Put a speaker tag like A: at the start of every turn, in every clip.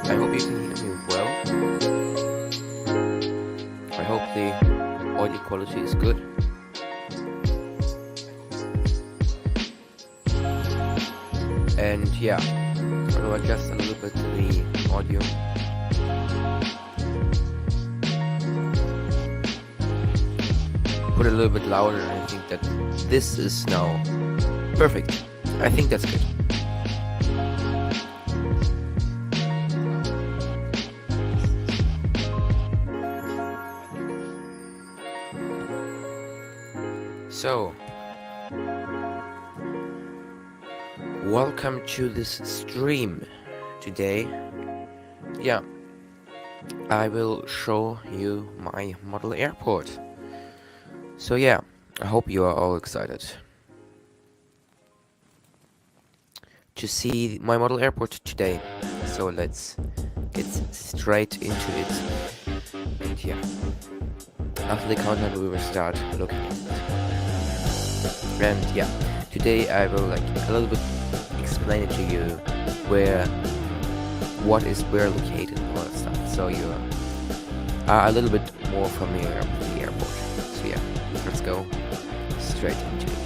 A: I hope you can hear me well. I hope the audio quality is good. And yeah, I'm gonna adjust a little bit the audio. Put it a little bit louder, and I think that this is now perfect. I think that's good. So, welcome to this stream today. Yeah, I will show you my model airport. So yeah, I hope you are all excited to see my model airport today. So let's get straight into it. And yeah, after the countdown we will start looking at it. And yeah, today I will like a little bit explain it to you what is where located and all that stuff, so you are a little bit more familiar with the airport. So yeah, let's go straight into it.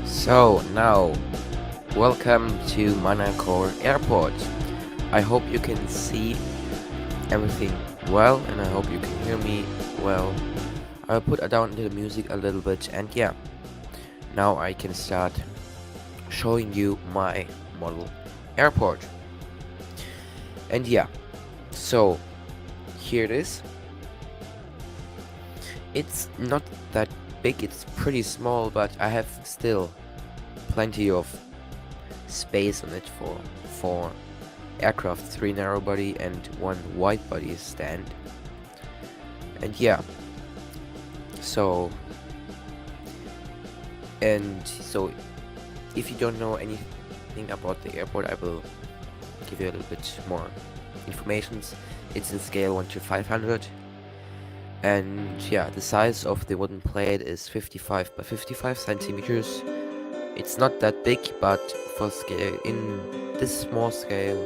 A: So now, welcome to Manacor Airport. I hope you can see everything well, and I hope you can hear me well. I'll put down the music a little bit, and yeah, now I can start showing you my model airport. And yeah, so here it is. It's not that big, it's pretty small, but I have still plenty of space on it for 4 aircraft, 3 narrow body and 1 wide body stand. And yeah, so if you don't know anything about the airport, I will give you a little bit more information. It's in scale 1 to 500. And yeah, the size of the wooden plate is 55 by 55 centimeters. It's not that big, but for scale, in this small scale,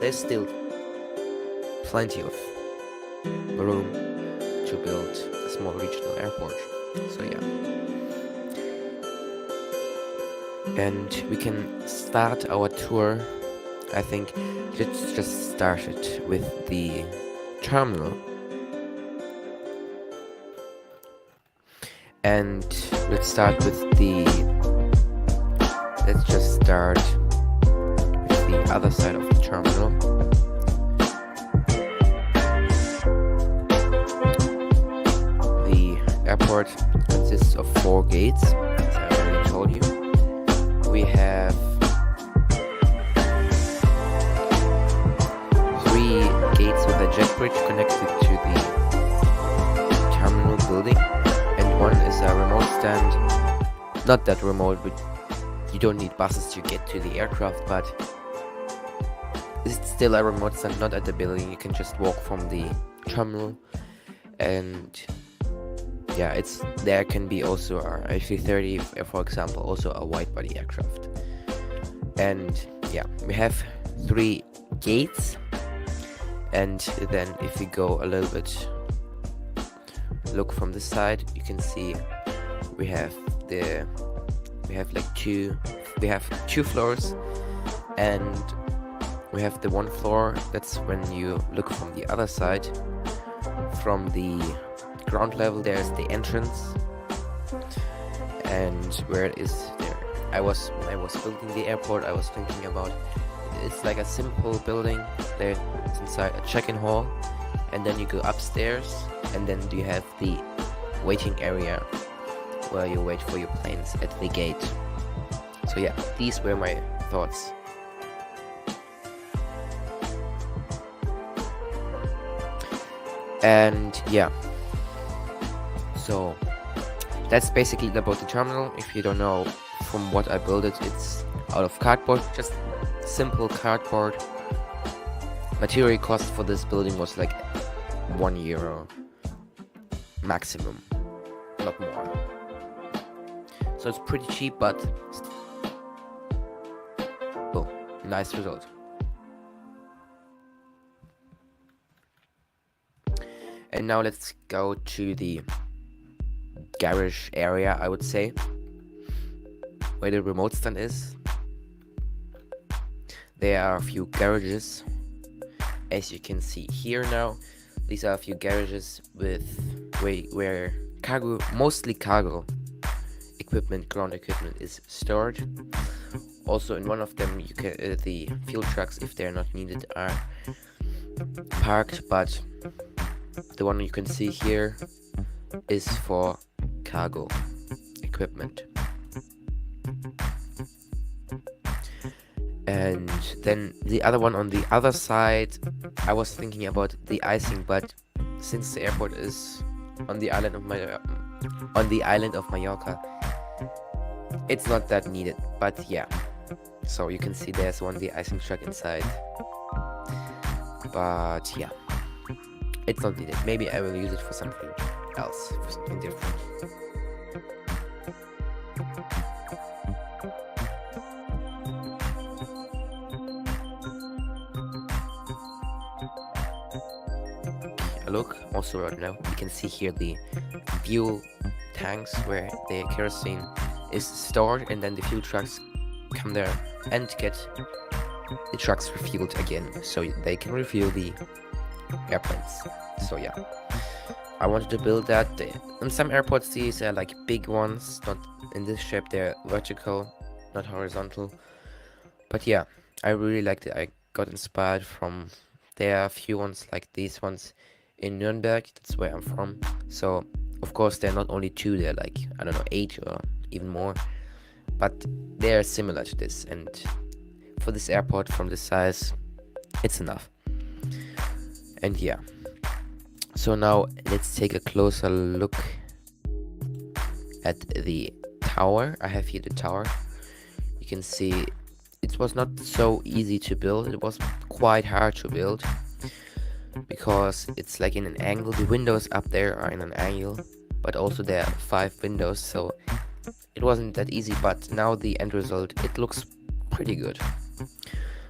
A: there's still plenty of room to build a small regional airport. So yeah. And we can start our tour. I think let's just start it with the terminal. And let's just start with the other side of the terminal. The airport consists of 4 gates, as I already told you. We have 3 gates with a jet bridge connected to the terminal building, and 1 is a remote stand. Not that remote, but you don't need buses to get to the aircraft, but it's still a remote stand, not at the building. You can just walk from the terminal, and yeah, there can be also a A330, for example, also a wide body aircraft. And yeah, we have 3 gates, and then if we go a little bit, look from this side, you can see we have 2 floors, and we have the 1 floor. That's when you look from the other side, from the ground level. There's the entrance, and where it is there. When I was building the airport, I was thinking about it's like a simple building. There's inside a check-in hall, and then you go upstairs, and then you have the waiting area where you wait for your planes at the gate. So yeah, these were my thoughts. And yeah, so that's basically about the terminal. If you don't know, from what I built it's out of cardboard, just simple cardboard. Material cost for this building was like €1 maximum, not more. So it's pretty cheap, but oh, nice result. And now let's go to the garage area, I would say, where the remote stand is. There are a few garages, as you can see here now. These are a few garages where mostly cargo equipment, ground equipment is stored. Also in one of them the fuel trucks, if they're not needed, are parked, but the one you can see here is for cargo equipment. And then the other one on the other side, I was thinking about the icing, but since the airport is on the island of Mallorca, it's not that needed. But yeah, so you can see there's one de-icing truck inside, but yeah, it's not needed. Maybe I will use it for something else, for something different. Look, also right now you can see here the fuel tanks where the kerosene is stored, and then the fuel trucks come there and get the trucks refueled again, so they can refuel the airplanes. So yeah, I wanted to build that. In some airports these are like big ones, not in this shape, they're vertical, not horizontal. But yeah, I really liked it. I got inspired from there are a few ones like these ones in Nuremberg. That's where I'm from. So of course there are not only two, there are like I don't know 8 or even more. But they are similar to this, and for this airport from this size, it's enough. And yeah, so now let's take a closer look at the tower. I have here the tower. You can see it was not so easy to build. It was quite hard to build because it's like in an angle. The windows up there are in an angle, but also there are 5 windows, so it wasn't that easy. But now the end result, it looks pretty good.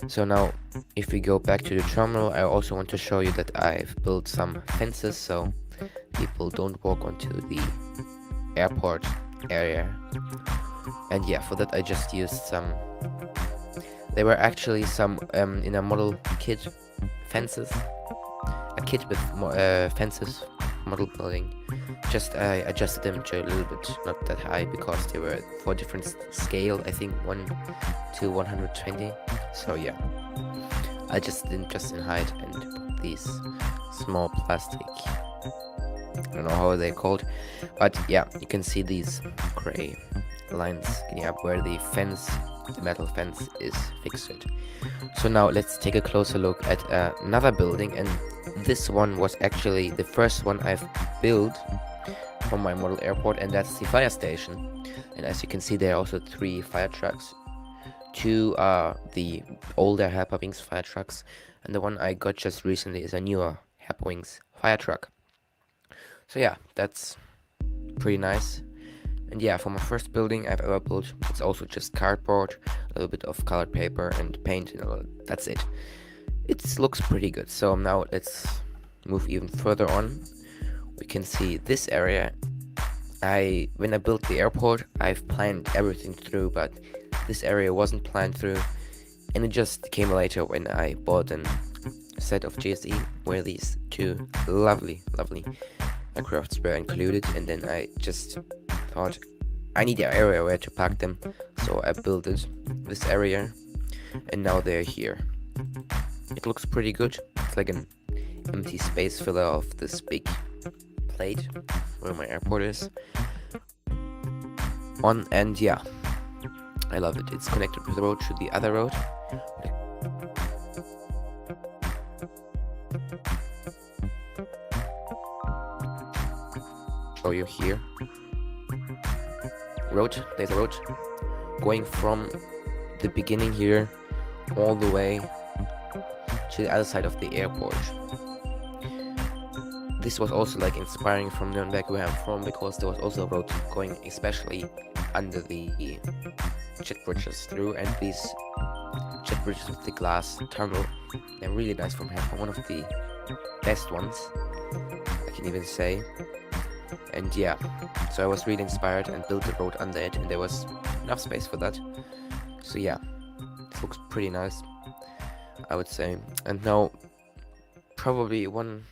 A: So now if we go back to the terminal, I also want to show you that I've built some fences so people don't walk onto the airport area. And yeah, for that I just used some, there were actually some in a model kit fences, a kit with fences, model building. Just I adjusted them to a little bit not that high because they were for different scale, I think 1 to 120. So yeah, I just didn't just in height and put these small plastic, I don't know how they're called, but yeah, you can see these gray lines getting up where the fence, the metal fence is fixed. So now let's take a closer look at another building, and this one was actually the first one I've built from my model airport, and that's the fire station. And as you can see, there are also 3 fire trucks. 2 are the older Herpa-Wings fire trucks, and the one I got just recently is a newer Herpa-Wings fire truck. So yeah, that's pretty nice. And yeah, for my first building I've ever built, it's also just cardboard, a little bit of colored paper and paint, that's it. It looks pretty good. So now let's move even further on. We can see this area. When I built the airport, I've planned everything through, but this area wasn't planned through, and it just came later when I bought a set of GSE where these 2 lovely aircrafts were included, and then I just thought I need an area where to park them, so I built this area, and now they're here. It looks pretty good. It's like an empty space filler of this big plate where my airport is on, and yeah, I love it. It's connected with the road to the other road. Show you here. There's a road going from the beginning here all the way to the other side of the airport. This was also like inspiring from Nuremberg, where I'm from, because there was also a road going especially under the jet bridges through, and these jet bridges with the glass tunnel, they're really nice from here, one of the best ones I can even say. And yeah, so I was really inspired and built the road under it, and there was enough space for that. So yeah, it looks pretty nice, I would say. And now probably one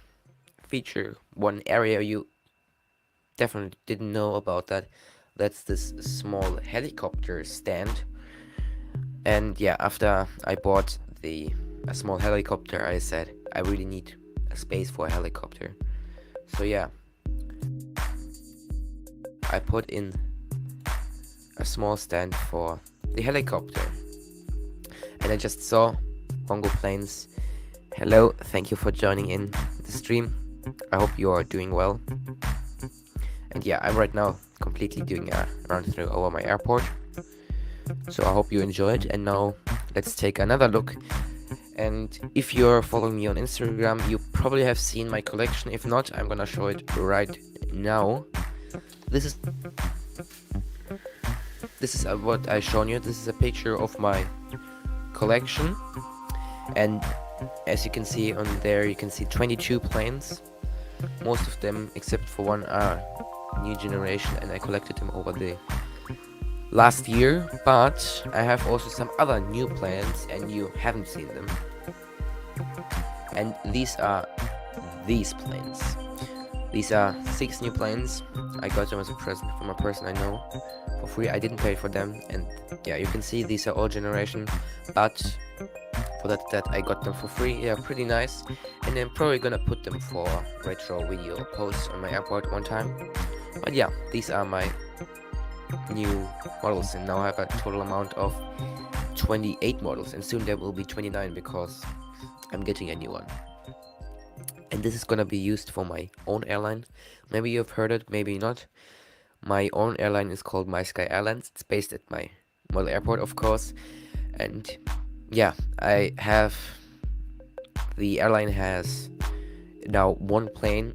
A: area you definitely didn't know about, that's this small helicopter stand. And yeah, after I bought a small helicopter, I said I really need a space for a helicopter. So yeah, I put in a small stand for the helicopter, and I just saw Bongo Planes. Hello, thank you for joining in the stream. I hope you are doing well. And yeah, I'm right now completely doing a run through over my airport, so I hope you enjoyed. And now let's take another look. And if you're following me on Instagram, you probably have seen my collection. If not, I'm gonna show it right now. This is what I shown you. This is a picture of my collection, and as you can see on there, you can see 22 planes. Most of them, except for one, are new generation, and I collected them over the last year. But I have also some other new planes, and you haven't seen them. And these are these planes. These are 6 new planes. I got them as a present from a person I know for free. I didn't pay for them, and yeah, you can see these are all generation, but for that I got them for free. Yeah, pretty nice. And I'm probably gonna put them for retro video posts on my airport one time. But yeah, these are my new models, and now I have a total amount of 28 models, and soon there will be 29 because I'm getting a new one. And this is gonna be used for my own airline. Maybe you've heard it, maybe not. My own airline is called MySky Airlines. It's based at my model airport, of course. And yeah, the airline has now one plane.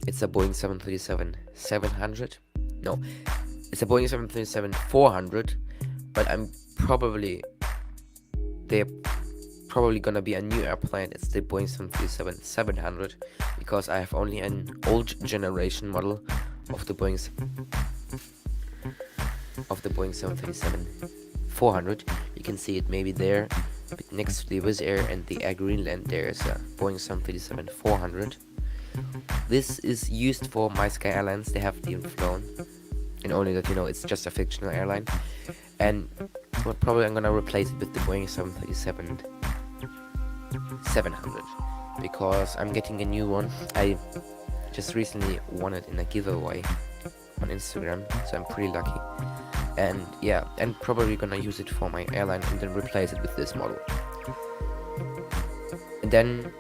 A: It's a Boeing 737-700. No, it's a Boeing 737-400. But they're probably gonna be a new airplane. It's the Boeing 737-700 because I have only an old generation model of the Boeing 737-400. You can see it maybe there next to the Wizz Air and the Air Greenland. There's a Boeing 737-400. This is used for MySky Airlines. They haven't even flown, and only that it's just a fictional airline. And probably I'm gonna replace it with the Boeing 737-700 because I'm getting a new one. I just recently won it in a giveaway on Instagram, so I'm pretty lucky. And yeah, and probably gonna use it for my airline and then replace it with this model. And then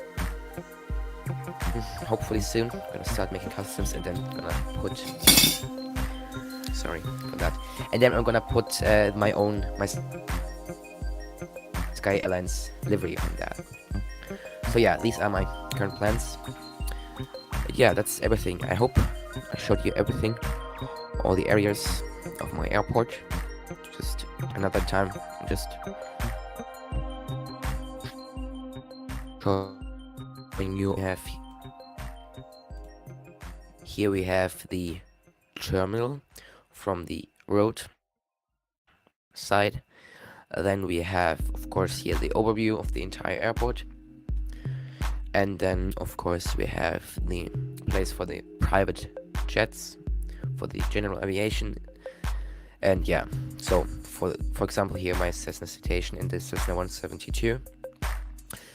A: hopefully soon I'm gonna start making customs, and then gonna put sorry for that. And then I'm gonna put my Sky Airlines livery on that. So yeah, these are my current plans. Yeah, that's everything. I hope I showed you everything, all the areas of my airport. Just another time, just showing you. Here we have the terminal from the road side. Then we have, of course, here the overview of the entire airport. And then, of course, we have the place for the private jets, for the general aviation. And yeah, so for example, here my Cessna Citation and the Cessna 172.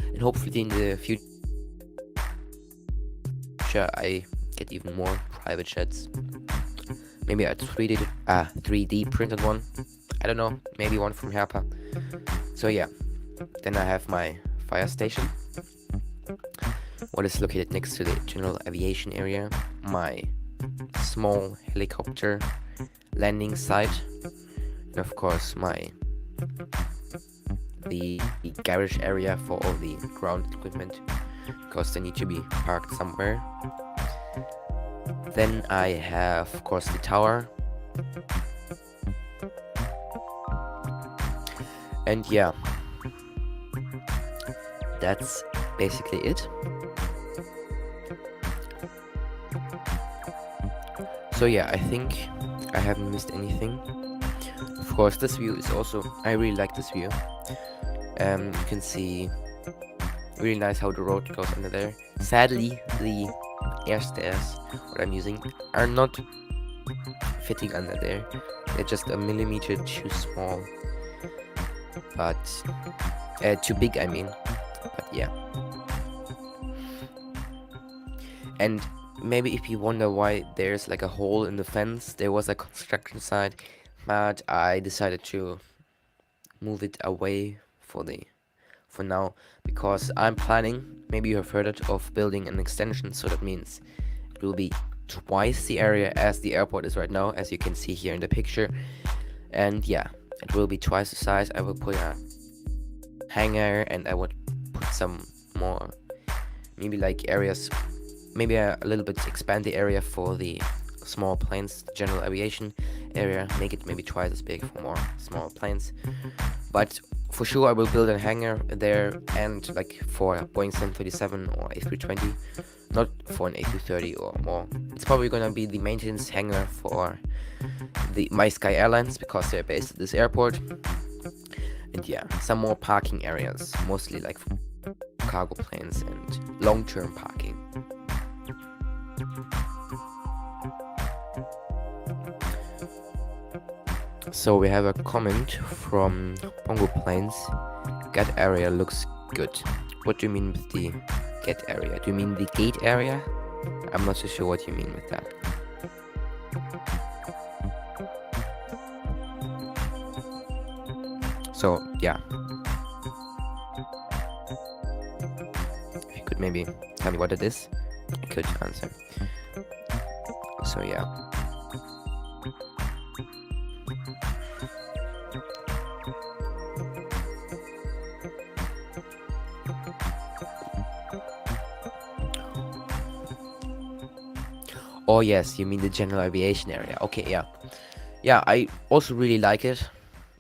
A: And hopefully in the future I get even more private jets. Maybe a 3D printed one. I don't know, maybe one from Herpa. So yeah, then I have my fire station, what is located next to the general aviation area, my small helicopter landing site, and of course the garage area for all the ground equipment, because they need to be parked somewhere. Then I have, of course, the tower. And yeah, that's basically it. So yeah, I think I haven't missed anything. Of course, this view is also, I really like this view. You can see really nice how the road goes under there. Sadly, the air stairs, what I'm using, are not fitting under there. They're just a millimeter too small. But too big, I mean. But yeah. And maybe if you wonder why there's like a hole in the fence, there was a construction site, but I decided to move it away for now, because I'm planning, maybe you have heard it, of building an extension. So that means it will be twice the area as the airport is right now, as you can see here in the picture. And yeah, it will be twice the size. I will put a hangar, and I would put some more, maybe like areas, maybe a little bit expand the area for the small planes, general aviation area, make it maybe twice as big for more small planes. But for sure I will build a hangar there, and like for a Boeing 737 or A320, not for an A230 or more. It's probably gonna be the maintenance hangar for the MySky Airlines, because they're based at this airport. And yeah, some more parking areas, mostly like for cargo planes and long-term parking. So we have a comment from Bongo Plains. Get area looks good. What do you mean with the get area? Do you mean the gate area? I'm not so sure what you mean with that. So yeah, if you could maybe tell me what it is, I could answer. So yeah. Oh yes, you mean the general aviation area. Okay, yeah. Yeah, I also really like it.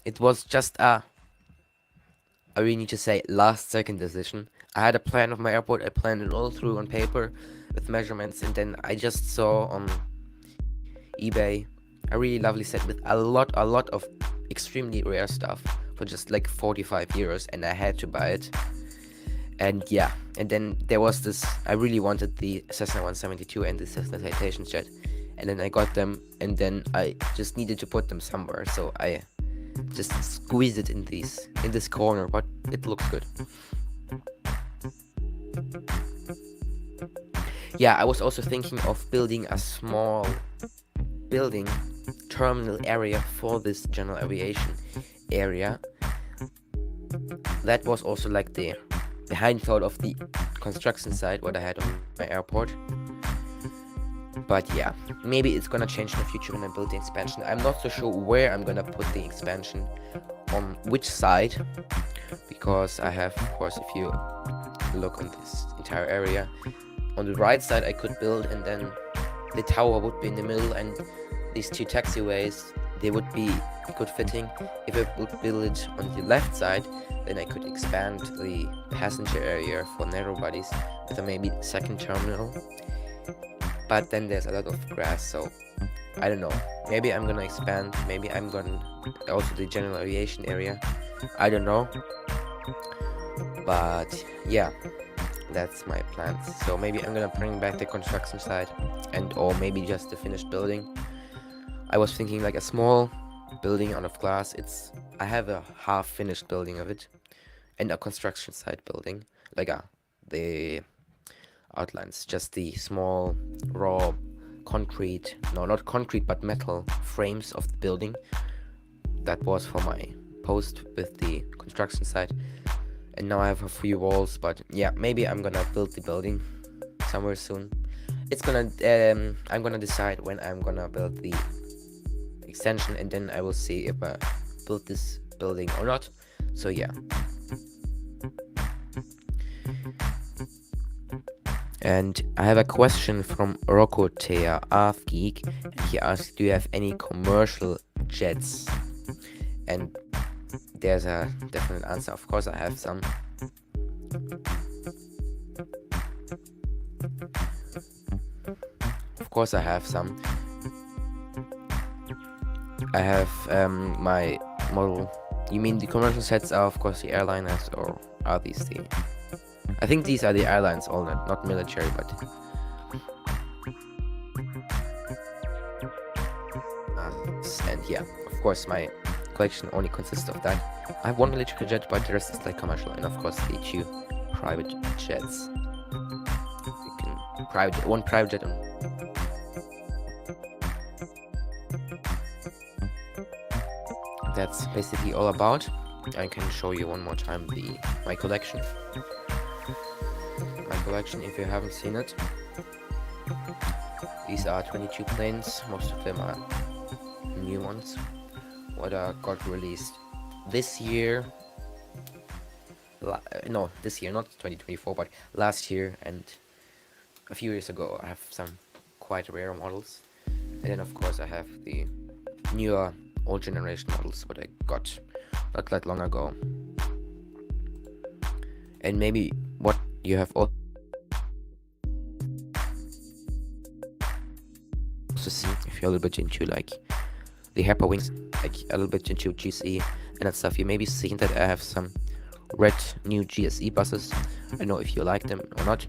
A: It was just I really need to say last second decision. I had a plan of my airport, I planned it all through on paper with measurements, and then I just saw on eBay a really lovely set with a lot of extremely rare stuff for just like 45 euros, and I had to buy it. And yeah, and then there was this, I really wanted the Cessna 172 and the Cessna Citation Jet, and then I got them, and then I just needed to put them somewhere, so I just squeeze it in this corner, but it looks good. Yeah, I was also thinking of building a small building terminal area for this general aviation area. That was also like the behind thought of the construction site what I had on my airport. But yeah, maybe it's gonna change in the future when I build the expansion. I'm not so sure where I'm gonna put the expansion, on which side, because I have, of course, if you look on this entire area, on the right side I could build, and then the tower would be in the middle, and these two taxiways, they would be good fitting. If I would build it on the left side, then I could expand the passenger area for narrow bodies with a maybe second terminal. But then there's a lot of grass, so I don't know. Maybe I'm gonna expand, maybe I'm gonna also the general aviation area. I don't know. But yeah, that's my plans. So maybe I'm gonna bring back the construction site, and or maybe just the finished building. I was thinking like a small building out of glass. I have a half finished building of it, and a construction site building, like the outlines, just the small raw concrete, no, not concrete but metal frames of the building. That was for my post with the construction site, and now I have a few walls. But yeah, maybe I'm gonna build the building somewhere soon. It's gonna I'm gonna decide when I'm gonna build the extension, and then I will see if I build this building or not. So yeah. And I have a question from Rokotea Geek. He asked, do you have any commercial jets? And there's a definite answer. Of course I have some. Of course I have some. I have my model. You mean the commercial sets are of course the airliners, or are these the... I think these are the airlines, all not military, but... and yeah, of course my collection only consists of that. I have one military jet, but the rest is like commercial, and of course the two private jets. You can one private jet and... That's basically all about. I can show you one more time my collection. My collection, if you haven't seen it. These are 22 planes. Most of them are new ones. What got released this year. No, this year, not 2024, but last year and a few years ago. I have some quite rare models. And then of course I have the newer old generation models what I got not that long ago. And maybe what you have also seen, if you're a little bit into like the Harper Wings, like a little bit into GSE and that stuff, you maybe seen that I have some red new GSE buses. I don't know if you like them or not,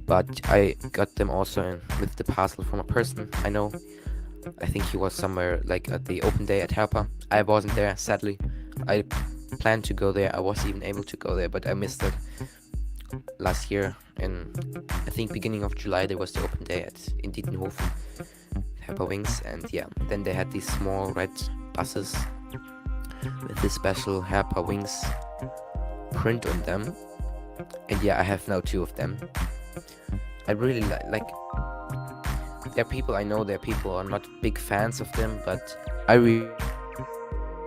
A: but I got them also with the parcel from a person I know. I think he was somewhere like at the open day at Herpa. I wasn't there, sadly. I planned to go there. I was even able to go there, but I missed it last year. And I think beginning of July there was the open day in Dietenhofen, Herpa Wings, and yeah, then they had these small red buses with this special Herpa Wings print on them. And yeah, I have now 2 of them. I really like. There are people I know. There are people who are not big fans of them, but I really.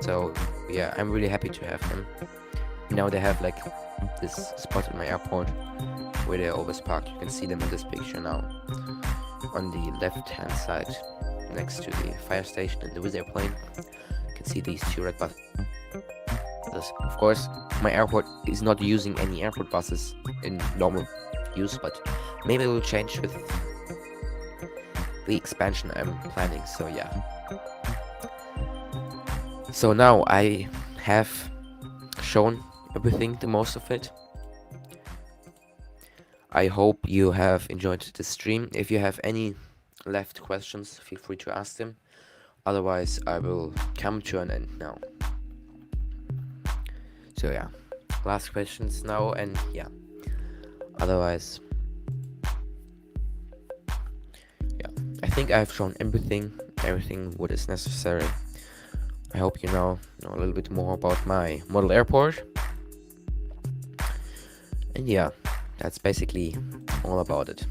A: So yeah, I'm really happy to have them. Now they have like this spot at my airport where they always park. You can see them in this picture now. On the left-hand side, next to the fire station and the Wizz airplane, you can see these 2 red buses. Of course, my airport is not using any airport buses in normal use, but maybe it will change with the expansion I'm planning. So yeah. So now I have shown everything, the most of it. I hope you have enjoyed the stream. If you have any left questions, feel free to ask them. Otherwise, I will come to an end now. So yeah, last questions now, and yeah. Otherwise, yeah, I think I have shown everything what is necessary. I hope you now know a little bit more about my model airport. And yeah, that's basically all about it.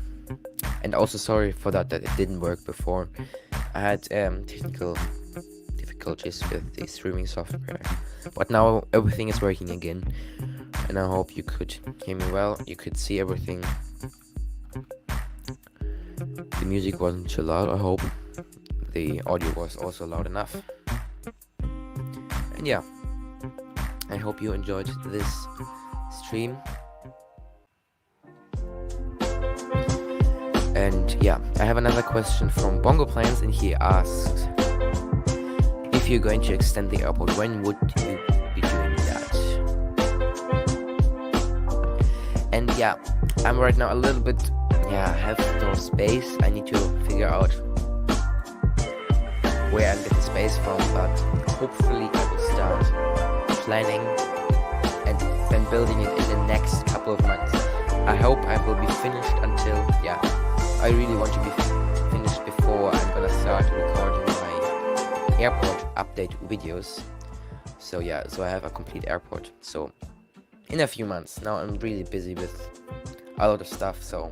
A: And also sorry for that it didn't work before. I had technical difficulties with the streaming software, but now everything is working again, and I hope you could hear me well. You could see everything. The music wasn't too loud. I hope the audio was also loud enough. And yeah, I hope you enjoyed this stream. And yeah, I have another question from Bongo Plans, and he asked, if you're going to extend the airport, when would you be doing that? And yeah, I'm right now a little bit, I have no space. I need to figure out where I get the space from, but hopefully I will start planning and then building it in the next couple of months. I hope I will be finished until, I really want to be finished before I'm gonna start recording my airport update videos. So yeah, so I have a complete airport. So in a few months. Now I'm really busy with a lot of stuff, so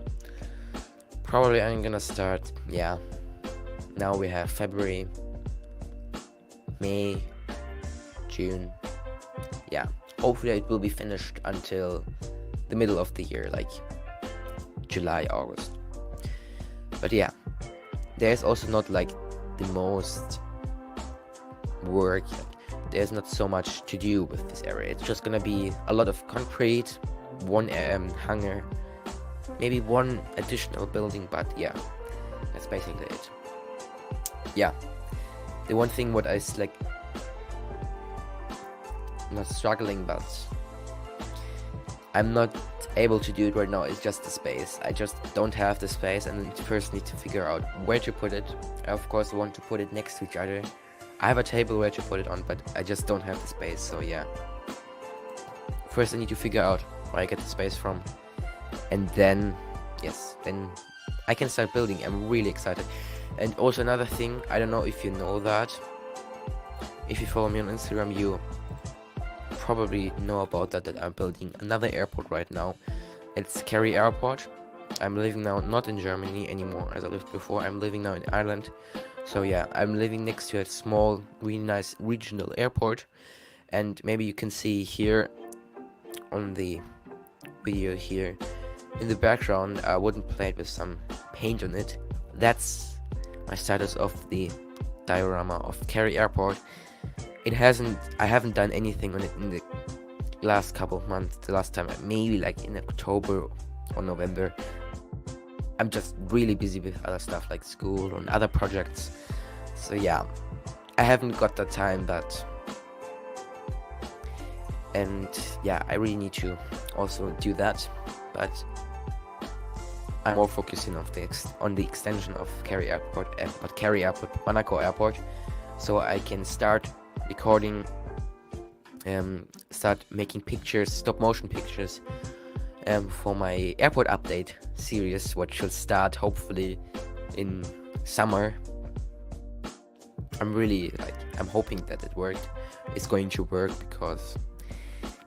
A: probably I'm gonna start, now we have February, May, June. Hopefully it will be finished until the middle of the year, like July, August. But yeah, there's also not like the most work. There's not so much to do with this area. It's just gonna be a lot of concrete, one hangar, maybe one additional building, but yeah, that's basically it. Yeah, the one thing what I like, not struggling, but I'm not able to do it right now, is just the space. I just don't have the space, and first need to figure out where to put it. I of course want to put it next to each other. I have a table where to put it on, but I just don't have the space, so yeah. First I need to figure out where I get the space from, and then, then I can start building. I'm really excited. And also another thing, I don't know if you know that, if you follow me on Instagram, you probably know about that I'm building another airport right now. It's Kerry Airport. I'm living now not in Germany anymore as I lived before. I'm living now in Ireland. So yeah, I'm living next to a small, really nice regional airport. And maybe you can see here on the video here in the background a wooden plate with some paint on it. That's my status of the diorama of Kerry Airport. I haven't done anything on it in the last couple of months. The last time, maybe like in October or November. I'm just really busy with other stuff like school and other projects. So yeah, I haven't got the time, and yeah, I really need to also do that. But I'm more focusing on the extension of Cary Airport, but Cary Airport, Monaco Airport, so I can start recording, start making pictures, stop motion pictures, for my airport update series, which should start hopefully in summer. I'm hoping that it's going to work, because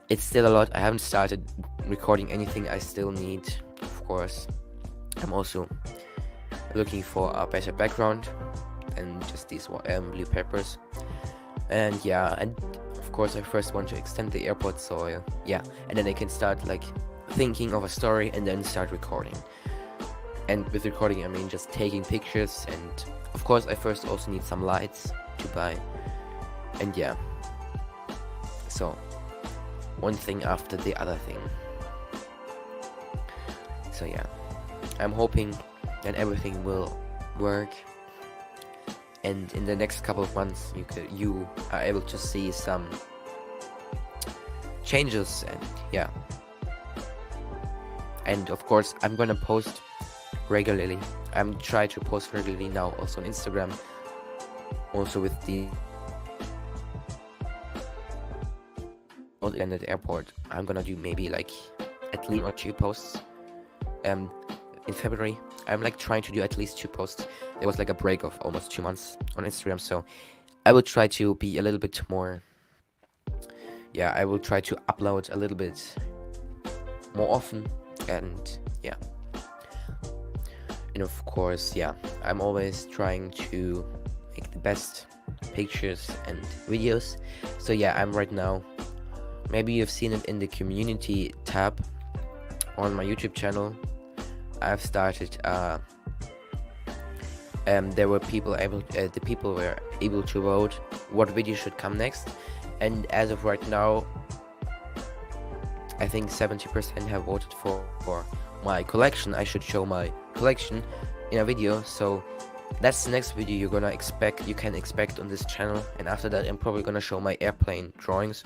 A: it's still a lot. I haven't started recording anything. I still need, of course, I'm also looking for a better background than just these blue peppers. And yeah, and of course I first want to extend the airport, so yeah, and then I can start like thinking of a story and then start recording. And with recording I mean just taking pictures, and of course I first also need some lights to buy. And yeah, so one thing after the other thing. So yeah, I'm hoping that everything will work, and in the next couple of months you are able to see some changes. And yeah, and of course I'm gonna post regularly. I'm trying to post regularly now also on Instagram, also with the at the airport. I'm gonna do maybe like at least 1 or 2 posts in February. I'm like trying to do at least 2 posts. There was like a break of almost 2 months on Instagram, so I will try to be a little bit more, yeah, I will try to upload a little bit more often. And yeah, and of course, yeah, I'm always trying to make the best pictures and videos. So yeah, I'm right now, maybe you've seen it in the community tab on my YouTube channel, I've started there were people the people were able to vote what video should come next, and as of right now I think 70% have voted for my collection. I should show my collection in a video, so that's the next video you can expect on this channel. And after that I'm probably gonna show my airplane drawings.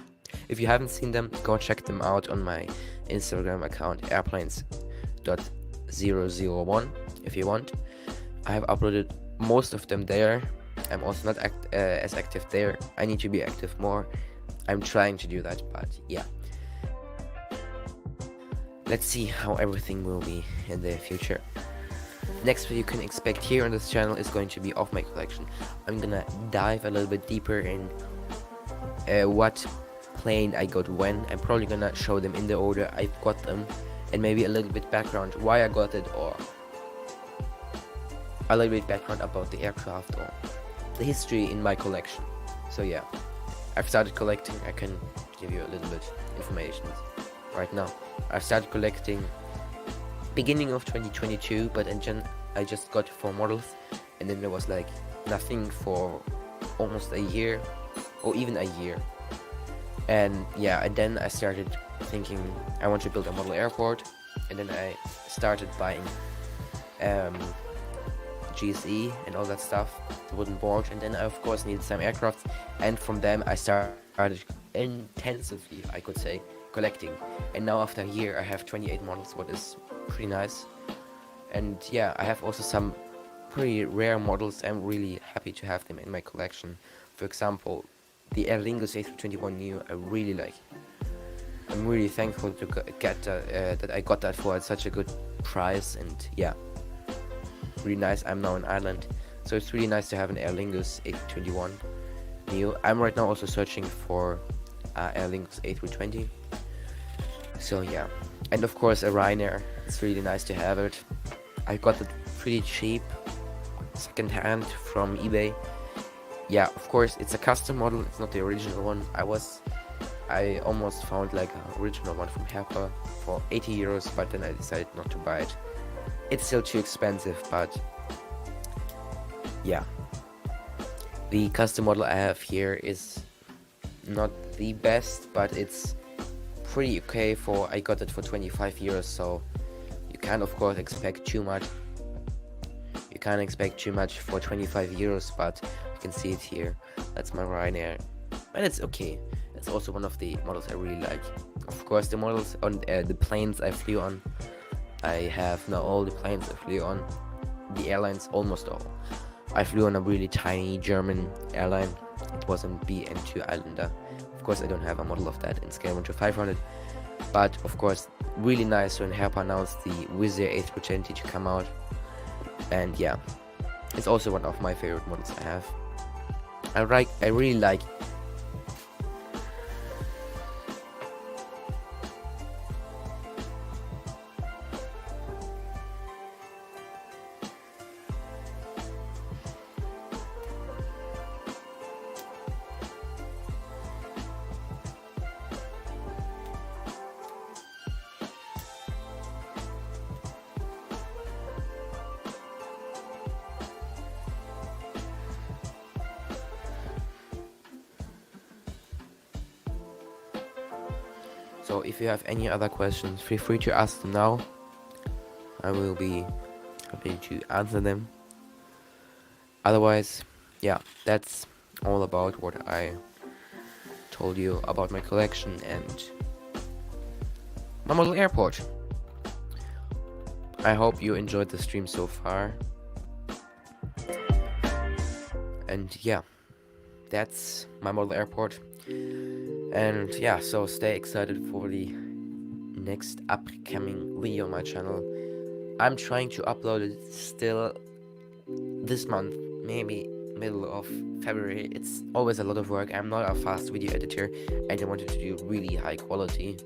A: If you haven't seen them, go check them out on my Instagram account, airplanes.001, if you want. I have uploaded most of them there. I'm also not as active there. I need to be active more. I'm trying to do that, but yeah. Let's see how everything will be in the future. Next video you can expect here on this channel is going to be of my collection. I'm gonna dive a little bit deeper in what plane I got when. I'm probably gonna show them in the order I got them, and maybe a little bit background why I got it, or a little bit background about the aircraft or the history in my collection. So yeah, I've started collecting. I can give you a little bit information right now. I've started collecting beginning of 2022, but I just got 4 models, and then there was like nothing for almost a year or even a year. And yeah, and then I started thinking I want to build a model airport, and then I started buying GSE and all that stuff, the wooden board, and then I of course needed some aircraft, and from them I started intensively, I could say, collecting. And now after a year I have 28 models, what is pretty nice. And yeah, I have also some pretty rare models. I'm really happy to have them in my collection. For example, the Aer Lingus A321neo, I really like. I'm really thankful to get that I got that for such a good price, and yeah, really nice. I'm now in Ireland, so it's really nice to have an Aer Lingus A321neo. I'm right now also searching for Aer Lingus A320. So yeah, and of course a Ryanair. It's really nice to have it. I got it pretty cheap, second hand from eBay. Yeah, of course it's a custom model, it's not the original one. I almost found like an original one from Herpa for 80 euros, but then I decided not to buy it. It's still too expensive, but yeah. The custom model I have here is not the best, but it's pretty okay for, I got it for 25 euros, so you can't of course expect too much. You can't expect too much for 25 euros, but you can see it here. That's my Ryanair, and it's okay. It's also one of the models I really like. Of course, the models on the planes I flew on I have now all the planes I flew on, the airlines, almost all. I flew on a really tiny German airline. It was a BN2 Islander. Of course, I don't have a model of that in scale 1 to 500, but of course, really nice when Herpa announced the Wizz Air A320 to come out. And yeah, it's also one of my favorite models I have. I really like. So if you have any other questions, feel free to ask them now. I will be happy to answer them. Otherwise, yeah, that's all about what I told you about my collection and my model airport. I hope you enjoyed the stream so far. And yeah, that's my model airport. And yeah, so stay excited for the next upcoming video on my channel. I'm trying to upload it still this month, maybe middle of February. It's always a lot of work. I'm not a fast video editor and I wanted to do really high quality.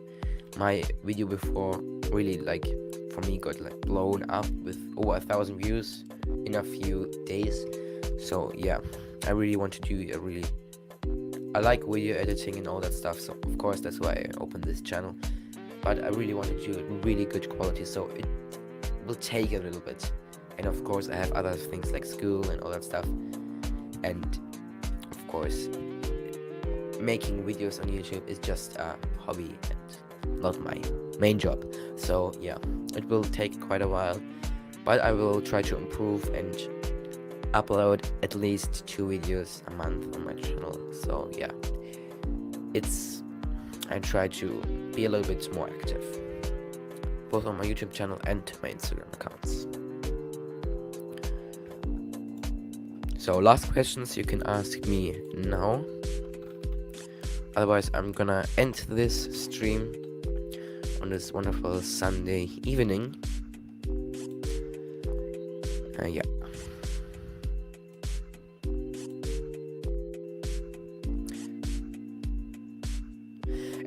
A: My video before really, like, for me, got like blown up with over 1,000 views in a few days. So yeah, I really want to do I like video editing and all that stuff, so of course that's why I opened this channel. But I really want to do really good quality, so it will take a little bit. And of course I have other things like school and all that stuff. And of course, making videos on YouTube is just a hobby and not my main job. So yeah, it will take quite a while, but I will try to improve and upload at least 2 videos a month on my channel. So yeah, I try to be a little bit more active, both on my YouTube channel and my Instagram accounts. So last questions you can ask me now. Otherwise, I'm gonna end this stream on this wonderful Sunday evening. Yeah.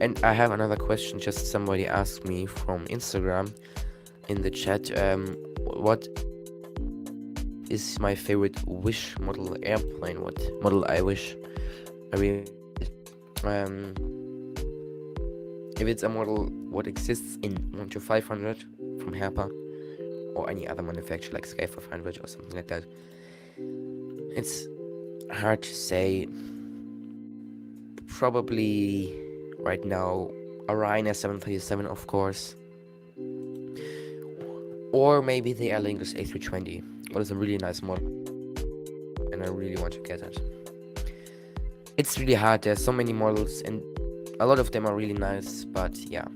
A: And I have another question. Just somebody asked me from Instagram in the chat. What is my favorite Wish model airplane? What model I wish? I mean, if it's a model what exists in 1 to 500 from Herpa or any other manufacturer like Sky 500 or something like that, it's hard to say. Probably right now a Ryanair 737, of course, or maybe the Aer Lingus A320. Well, it's a really nice model and I really want to get it. It's really hard. There's so many models and a lot of them are really nice, but yeah,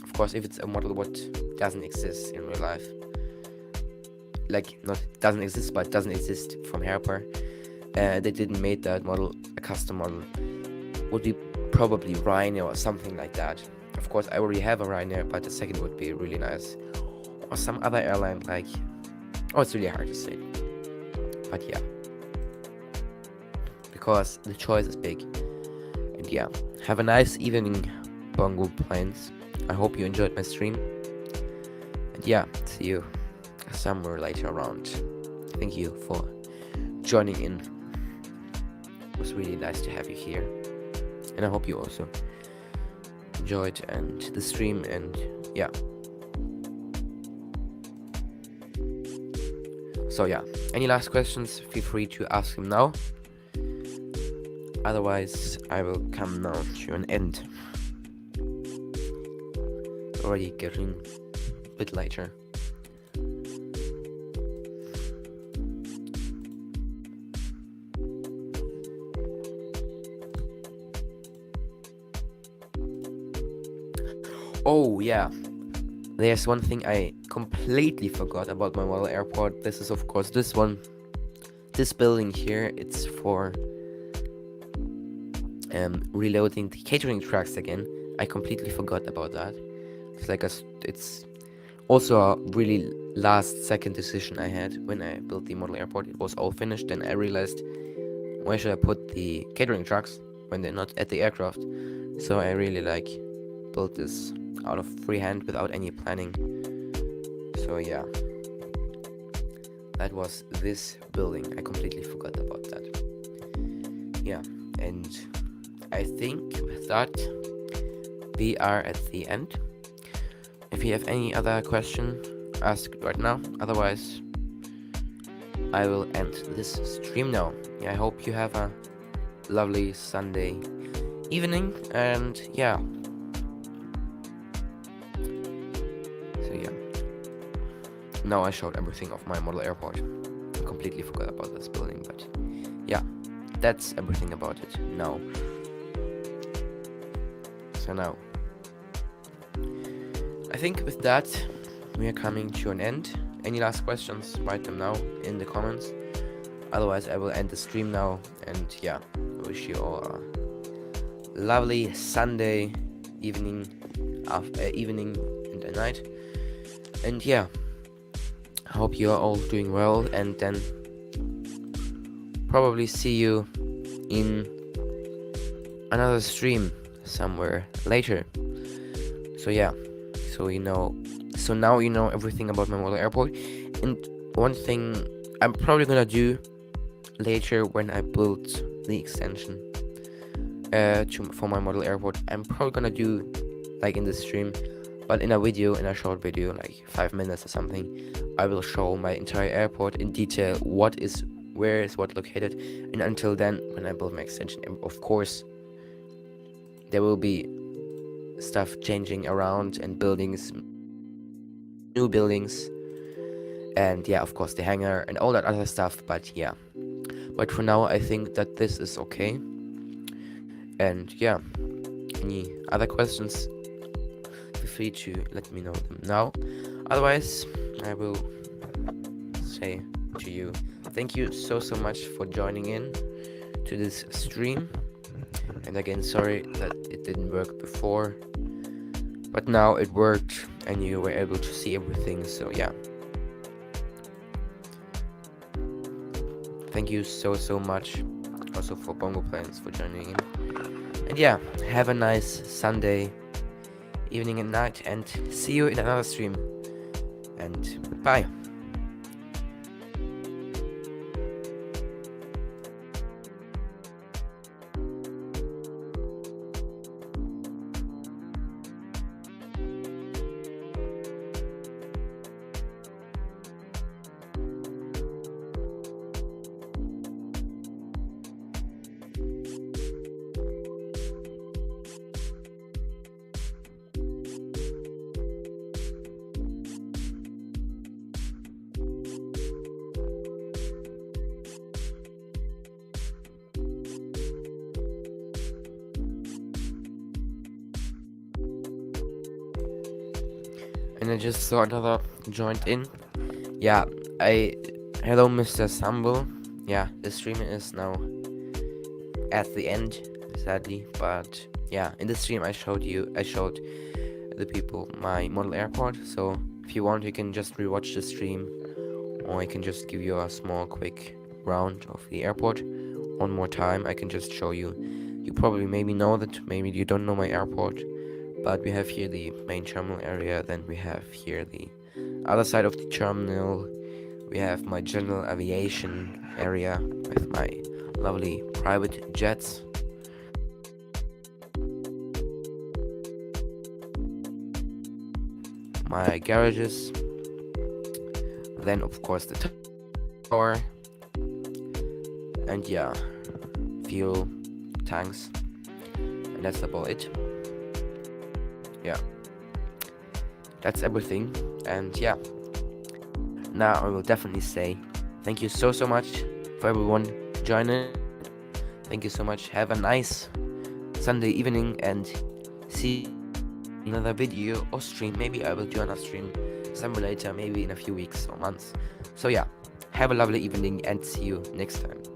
A: of course, if it's a model what doesn't exist in real life, like not doesn't exist but doesn't exist from Herpa, they didn't make that model a custom model, would be probably Ryanair or something like that. Of course, I already have a Ryanair, but the second would be really nice, or some other airline like, it's really hard to say, but yeah, because the choice is big. And yeah, have a nice evening, Bongo Plains. I hope you enjoyed my stream, and yeah, see you somewhere later around. Thank you for joining in. It was really nice to have you here, and I hope you also enjoyed the stream. And yeah, so yeah, any last questions, feel free to ask them now. Otherwise, I will come now to an end. It's already getting a bit later. Oh yeah, There's one thing I completely forgot about my model airport. This is of course this one. This building here, it's for reloading the catering trucks again. I completely forgot about that. It's also a really last second decision I had when I built the model airport. It was all finished, then I realized, where should I put the catering trucks when they're not at the aircraft? So I really built this out of freehand without any planning. So yeah, that was this building. I completely forgot about that. Yeah, and I think with that we are at the end. If you have any other question, ask right now. Otherwise, I will end this stream now. I hope you have a lovely Sunday evening, and yeah. So yeah. Now I showed everything of my model airport. I completely forgot about this building, but yeah, that's everything about it now. So now, I think with that, we are coming to an end. Any last questions, write them now in the comments. Otherwise, I will end the stream now. And yeah, I wish you all a lovely Sunday evening, evening and a night. And yeah, I hope you are all doing well. And then probably see you in another stream somewhere later. So yeah. So now you know everything about my model airport. And one thing I'm probably gonna do later when I build the extension for my model airport, I'm probably gonna do in the stream, but in a short video, 5 minutes or something, I will show my entire airport in detail, where is what located. And until then, when I build my extension, of course there will be stuff changing around and new buildings, and yeah, of course the hangar and all that other stuff. But for now I think that this is okay. And yeah, any other questions, feel free to let me know them now. Otherwise, I will say to you, thank you so much for joining in to this stream. And again, sorry that it didn't work before, but now it worked and you were able to see everything. So yeah, thank you so much also for Bongo Plans for joining in. And yeah, have a nice Sunday evening and night, and see you in another stream, and bye. And I just saw another joined in. Yeah, hello Mr. Sambo. Yeah, the stream is now at the end, sadly, but yeah, in the stream I showed the people my model airport. So if you want, you can just rewatch the stream, or I can just give you a small quick round of the airport one more time. I can just show you. You probably maybe know that, maybe you don't know my airport. But we have here the main terminal area, then we have here the other side of the terminal. We have my general aviation area with my lovely private jets. My garages. Then of course the tower. And yeah, fuel tanks. And that's about it. Yeah, that's everything. And yeah, now I will definitely say thank you so much for everyone joining. Thank you so much. Have a nice Sunday evening, and see another video or stream. Maybe I will join a stream simulator maybe in a few weeks or months. So yeah, have a lovely evening and see you next time.